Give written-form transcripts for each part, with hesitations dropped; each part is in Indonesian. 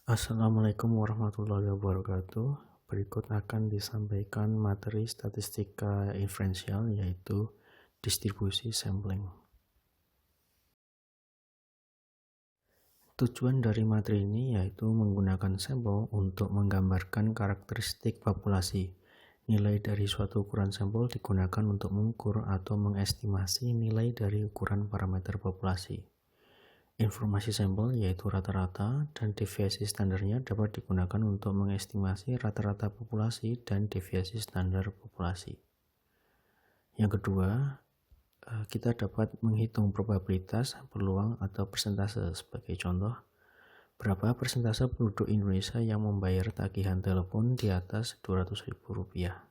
Assalamualaikum warahmatullahi wabarakatuh. Berikut akan disampaikan materi statistika inferensial yaitu distribusi sampling. Tujuan dari materi ini yaitu menggunakan sampel untuk menggambarkan karakteristik populasi. Nilai dari suatu ukuran sampel digunakan untuk mengukur atau mengestimasi nilai dari ukuran parameter populasi. Informasi sampel yaitu rata-rata dan deviasi standarnya dapat digunakan untuk mengestimasi rata-rata populasi dan deviasi standar populasi. Yang kedua, kita dapat menghitung probabilitas, peluang, atau persentase. Sebagai contoh, berapa persentase penduduk Indonesia yang membayar tagihan telepon di atas Rp200.000?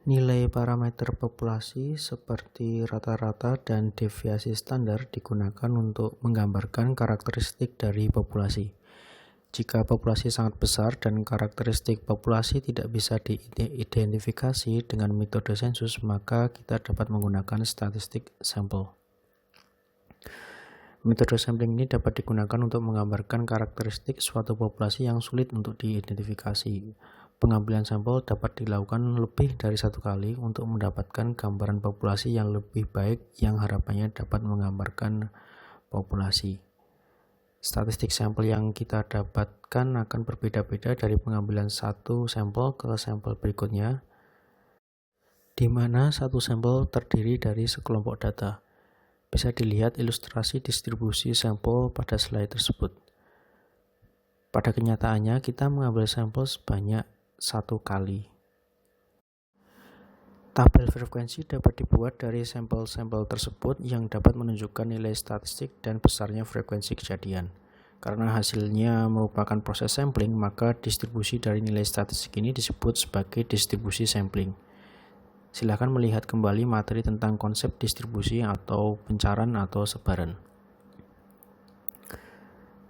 Nilai parameter populasi seperti rata-rata dan deviasi standar digunakan untuk menggambarkan karakteristik dari populasi. Jika populasi sangat besar dan karakteristik populasi tidak bisa diidentifikasi dengan metode sensus, maka kita dapat menggunakan statistik sampel. Metode sampling ini dapat digunakan untuk menggambarkan karakteristik suatu populasi yang sulit untuk diidentifikasi. Pengambilan sampel dapat dilakukan lebih dari satu kali untuk mendapatkan gambaran populasi yang lebih baik yang harapannya dapat menggambarkan populasi. Statistik sampel yang kita dapatkan akan berbeda-beda dari pengambilan satu sampel ke sampel berikutnya, di mana satu sampel terdiri dari sekelompok data. Bisa dilihat ilustrasi distribusi sampel pada slide tersebut. Pada kenyataannya, kita mengambil sampel sebanyak satu kali. Tabel frekuensi dapat dibuat dari sampel-sampel tersebut yang dapat menunjukkan nilai statistik dan besarnya frekuensi kejadian. Karena hasilnya merupakan proses sampling, maka distribusi dari nilai statistik ini disebut sebagai distribusi sampling. Silakan melihat kembali materi tentang konsep distribusi atau pencaran atau sebaran.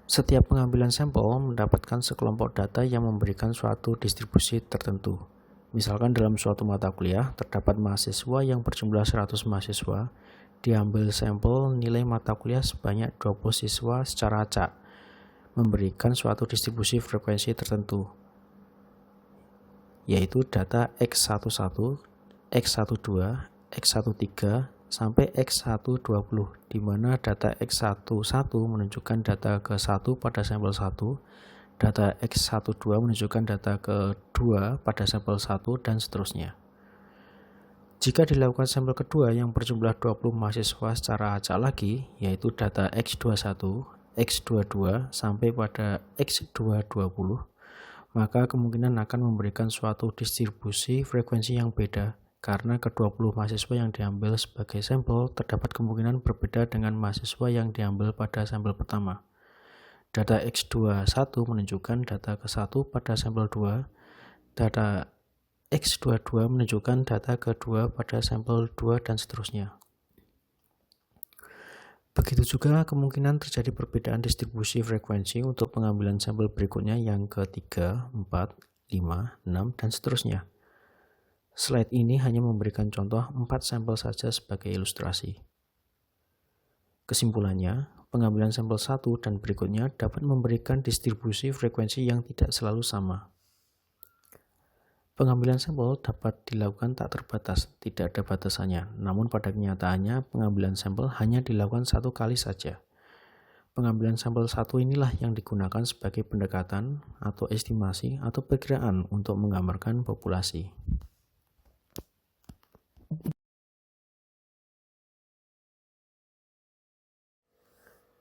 Setiap pengambilan sampel mendapatkan sekelompok data yang memberikan suatu distribusi tertentu. Misalkan dalam suatu mata kuliah, terdapat mahasiswa yang berjumlah 100 mahasiswa, diambil sampel nilai mata kuliah sebanyak 20 siswa secara acak, memberikan suatu distribusi frekuensi tertentu, yaitu data X11, X12, X13, sampai X120, di mana data X11 menunjukkan data ke-1 pada sampel 1, data X12 menunjukkan data ke-2 pada sampel 1, dan seterusnya. Jika dilakukan sampel kedua yang berjumlah 20 mahasiswa secara acak lagi, yaitu data X21, X22, sampai pada X220, maka kemungkinan akan memberikan suatu distribusi frekuensi yang beda, karena ke-20 mahasiswa yang diambil sebagai sampel terdapat kemungkinan berbeda dengan mahasiswa yang diambil pada sampel pertama. Data X21 menunjukkan data ke-1 pada sampel 2, data X22 menunjukkan data ke-2 pada sampel 2, dan seterusnya. Begitu juga kemungkinan terjadi perbedaan distribusi frekuensi untuk pengambilan sampel berikutnya yang ke-3, 4, 5, 6, dan seterusnya. Slide ini hanya memberikan contoh 4 sampel saja sebagai ilustrasi. Kesimpulannya, pengambilan sampel 1 dan berikutnya dapat memberikan distribusi frekuensi yang tidak selalu sama. Pengambilan sampel dapat dilakukan tak terbatas, tidak ada batasannya. Namun pada kenyataannya, pengambilan sampel hanya dilakukan satu kali saja. Pengambilan sampel 1 inilah yang digunakan sebagai pendekatan atau estimasi atau perkiraan untuk menggambarkan populasi.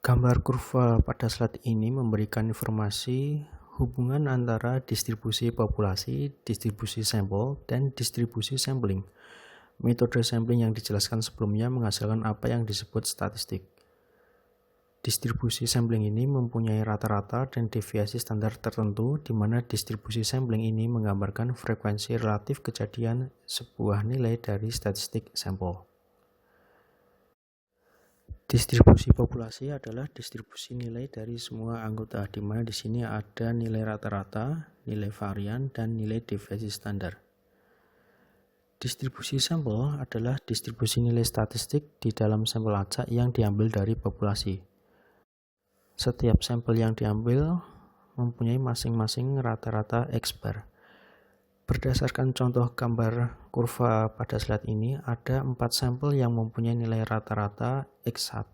Gambar kurva pada slide ini memberikan informasi hubungan antara distribusi populasi, distribusi sampel, dan distribusi sampling. Metode sampling yang dijelaskan sebelumnya menghasilkan apa yang disebut statistik. Distribusi sampling ini mempunyai rata-rata dan deviasi standar tertentu, di mana distribusi sampling ini menggambarkan frekuensi relatif kejadian sebuah nilai dari statistik sampel. Distribusi populasi adalah distribusi nilai dari semua anggota, di mana di sini ada nilai rata-rata, nilai varian, dan nilai deviasi standar. Distribusi sampel adalah distribusi nilai statistik di dalam sampel acak yang diambil dari populasi. Setiap sampel yang diambil mempunyai masing-masing rata-rata X bar. Berdasarkan contoh gambar kurva pada slide ini, ada 4 sampel yang mempunyai nilai rata-rata X1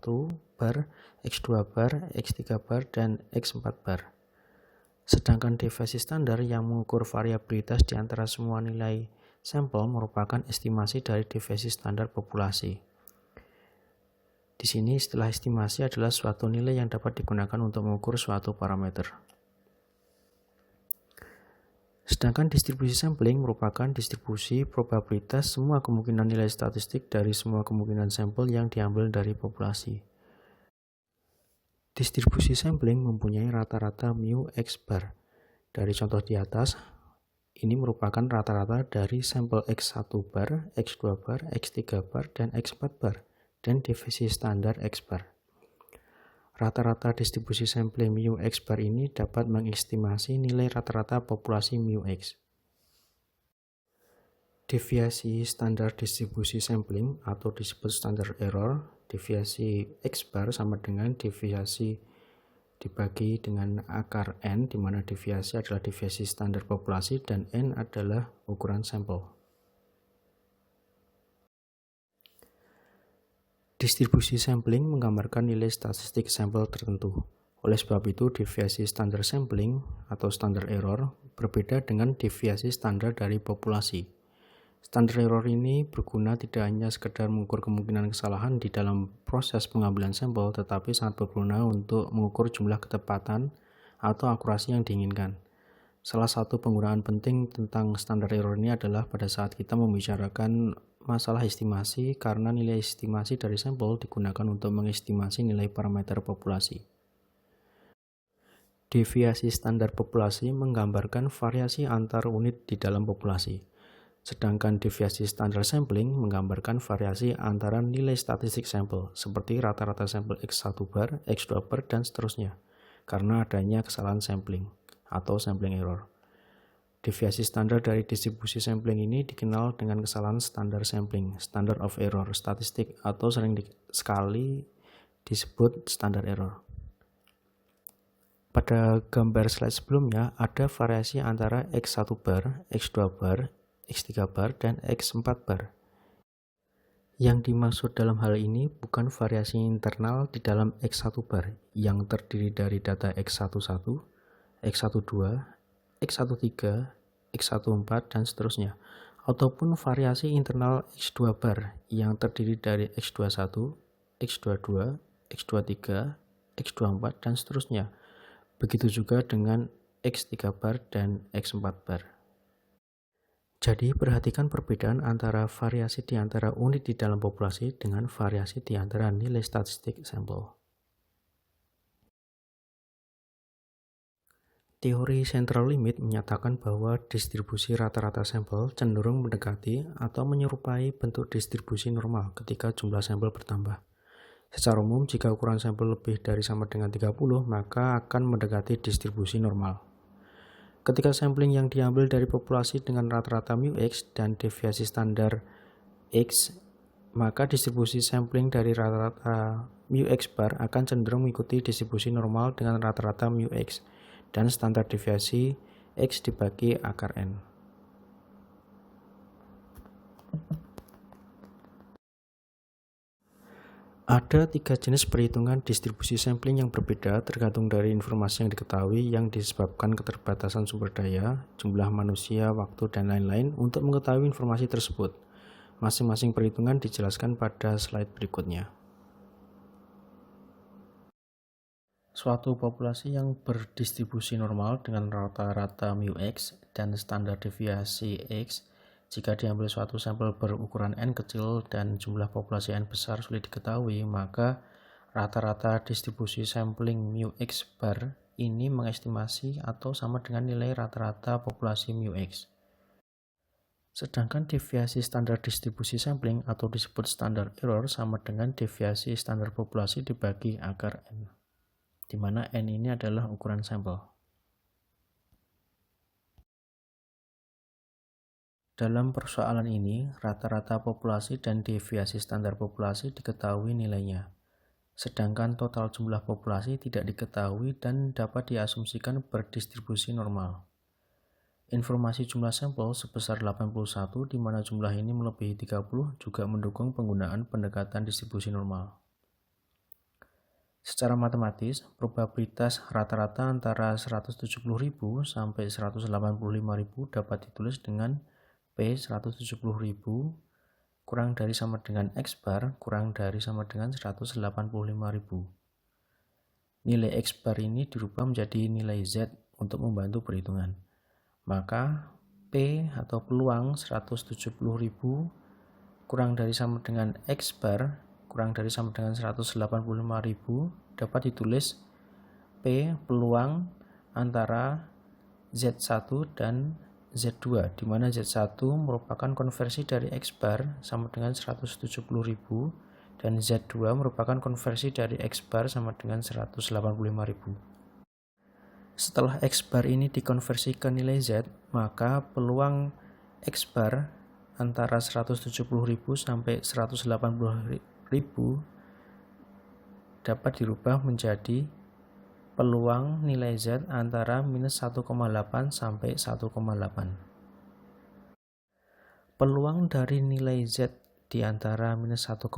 bar, X2 bar, X3 bar, dan X4 bar. Sedangkan deviasi standar yang mengukur variabilitas di antara semua nilai sampel merupakan estimasi dari deviasi standar populasi. Di sini istilah estimasi adalah suatu nilai yang dapat digunakan untuk mengukur suatu parameter. Sedangkan distribusi sampling merupakan distribusi probabilitas semua kemungkinan nilai statistik dari semua kemungkinan sampel yang diambil dari populasi. Distribusi sampling mempunyai rata-rata mu X bar. Dari contoh di atas, ini merupakan rata-rata dari sampel X1 bar, X2 bar, X3 bar, dan X4 bar, dan deviasi standar X bar. Rata-rata distribusi sampling mu X bar ini dapat mengestimasi nilai rata-rata populasi mu X. Deviasi standar distribusi sampling atau disebut standard error, deviasi X bar sama dengan deviasi dibagi dengan akar N, di mana deviasi adalah deviasi standar populasi dan N adalah ukuran sampel. Distribusi sampling menggambarkan nilai statistik sampel tertentu. Oleh sebab itu, deviasi standar sampling atau standard error berbeda dengan deviasi standar dari populasi. Standard error ini berguna tidak hanya sekedar mengukur kemungkinan kesalahan di dalam proses pengambilan sampel, tetapi sangat berguna untuk mengukur jumlah ketepatan atau akurasi yang diinginkan. Salah satu penggunaan penting tentang standard error ini adalah pada saat kita membicarakan masalah estimasi, karena nilai estimasi dari sampel digunakan untuk mengestimasi nilai parameter populasi. Deviasi standar populasi menggambarkan variasi antar unit di dalam populasi. Sedangkan deviasi standar sampling menggambarkan variasi antara nilai statistik sampel, seperti rata-rata sampel X1 bar, X2 bar, dan seterusnya, karena adanya kesalahan sampling atau sampling error. Deviasi standar dari distribusi sampling ini dikenal dengan kesalahan standar sampling, standard of error, statistik, atau sekali disebut standard error. Pada gambar slide sebelumnya, ada variasi antara X1 bar, X2 bar, X3 bar, dan X4 bar. Yang dimaksud dalam hal ini bukan variasi internal di dalam X1 bar yang terdiri dari data X11, X12, X13, X14, dan seterusnya, ataupun variasi internal X2 bar yang terdiri dari X21, X22, X23, X24, dan seterusnya. Begitu juga dengan X3 bar dan X4 bar. Jadi, perhatikan perbedaan antara variasi di antara unit di dalam populasi dengan variasi di antara nilai statistik sampel. Teori central limit menyatakan bahwa distribusi rata-rata sampel cenderung mendekati atau menyerupai bentuk distribusi normal ketika jumlah sampel bertambah. Secara umum, jika ukuran sampel lebih dari sama dengan 30, maka akan mendekati distribusi normal. Ketika sampling yang diambil dari populasi dengan rata-rata mu X dan deviasi standar X, maka distribusi sampling dari rata-rata mu X bar akan cenderung mengikuti distribusi normal dengan rata-rata mu X dan standar deviasi X dibagi akar N. Ada 3 jenis perhitungan distribusi sampling yang berbeda tergantung dari informasi yang diketahui yang disebabkan keterbatasan sumber daya, jumlah manusia, waktu, dan lain-lain untuk mengetahui informasi tersebut. Masing-masing perhitungan dijelaskan pada slide berikutnya. Suatu populasi yang berdistribusi normal dengan rata-rata mu X dan standar deviasi X, jika diambil suatu sampel berukuran N kecil dan jumlah populasi N besar sulit diketahui, maka rata-rata distribusi sampling mu X bar ini mengestimasi atau sama dengan nilai rata-rata populasi mu X. Sedangkan deviasi standar distribusi sampling atau disebut standard error sama dengan deviasi standar populasi dibagi akar N, di mana N ini adalah ukuran sampel. Dalam persoalan ini, rata-rata populasi dan deviasi standar populasi diketahui nilainya, sedangkan total jumlah populasi tidak diketahui dan dapat diasumsikan berdistribusi normal. Informasi jumlah sampel sebesar 81, di mana jumlah ini melebihi 30, juga mendukung penggunaan pendekatan distribusi normal. Secara matematis, probabilitas rata-rata antara 170.000 sampai 185.000 dapat ditulis dengan P 170.000 kurang dari sama dengan X bar kurang dari sama dengan 185.000. Nilai X bar ini dirubah menjadi nilai Z untuk membantu perhitungan. Maka P atau peluang 170.000 kurang dari sama dengan X bar kurang dari sama dengan 185.000 dapat ditulis P peluang antara Z1 dan Z2, di mana Z1 merupakan konversi dari X bar sama dengan 170.000 dan Z2 merupakan konversi dari X bar sama dengan 185.000. Setelah X bar ini dikonversikan nilai Z, maka peluang X bar antara 170.000 sampai 180.000 dapat dirubah menjadi peluang nilai Z antara minus 1,8 sampai 1,8. Peluang dari nilai Z di antara minus 1,8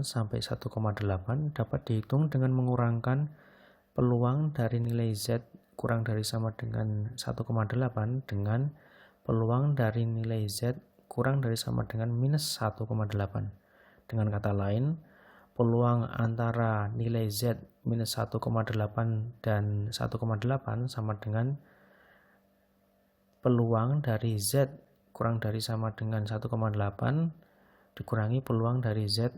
sampai 1,8 dapat dihitung dengan mengurangkan peluang dari nilai Z kurang dari sama dengan 1,8 dengan peluang dari nilai Z kurang dari sama dengan minus 1,8. Dengan kata lain, peluang antara nilai Z minus 1,8 dan 1,8 sama dengan peluang dari Z kurang dari sama dengan 1,8 dikurangi peluang dari Z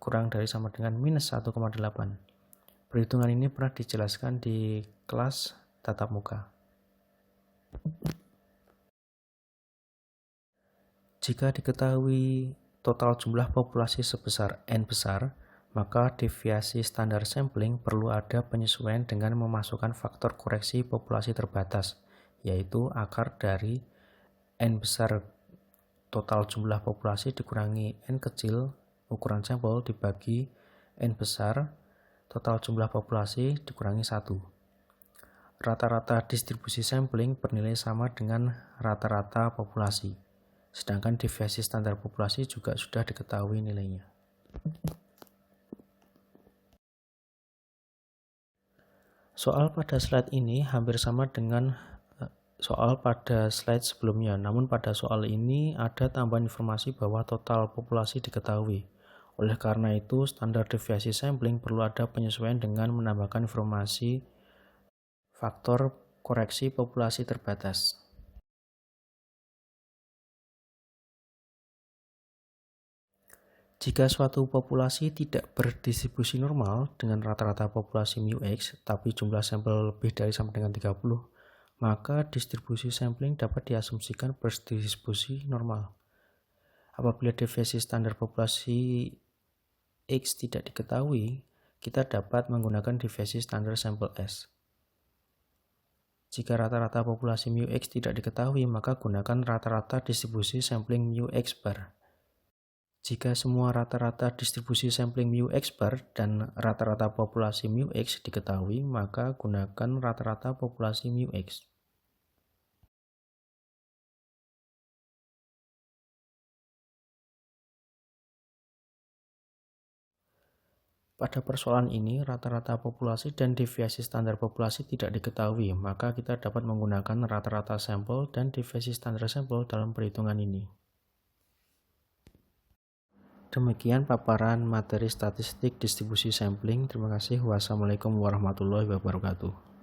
kurang dari sama dengan minus 1,8. Perhitungan ini pernah dijelaskan di kelas tatap muka. Jika diketahui total jumlah populasi sebesar N besar, maka deviasi standar sampling perlu ada penyesuaian dengan memasukkan faktor koreksi populasi terbatas, yaitu akar dari N besar total jumlah populasi dikurangi N kecil ukuran sampel dibagi N besar total jumlah populasi dikurangi 1. Rata-rata distribusi sampling bernilai sama dengan rata-rata populasi, sedangkan deviasi standar populasi juga sudah diketahui nilainya. Soal pada slide ini hampir sama dengan soal pada slide sebelumnya, namun pada soal ini ada tambahan informasi bahwa total populasi diketahui. Oleh karena itu, standar deviasi sampling perlu ada penyesuaian dengan menambahkan informasi faktor koreksi populasi terbatas. Jika suatu populasi tidak berdistribusi normal dengan rata-rata populasi μx, tapi jumlah sampel lebih dari sama dengan 30, maka distribusi sampling dapat diasumsikan berdistribusi normal. Apabila deviasi standar populasi X tidak diketahui, kita dapat menggunakan deviasi standar sampel S. Jika rata-rata populasi μx tidak diketahui, maka gunakan rata-rata distribusi sampling μx bar. Jika semua rata-rata distribusi sampling μx bar dan rata-rata populasi μx diketahui, maka gunakan rata-rata populasi μx. Pada persoalan ini, rata-rata populasi dan deviasi standar populasi tidak diketahui, maka kita dapat menggunakan rata-rata sampel dan deviasi standar sampel dalam perhitungan ini. Demikian paparan materi statistik distribusi sampling. Terima kasih. Wassalamualaikum warahmatullahi wabarakatuh.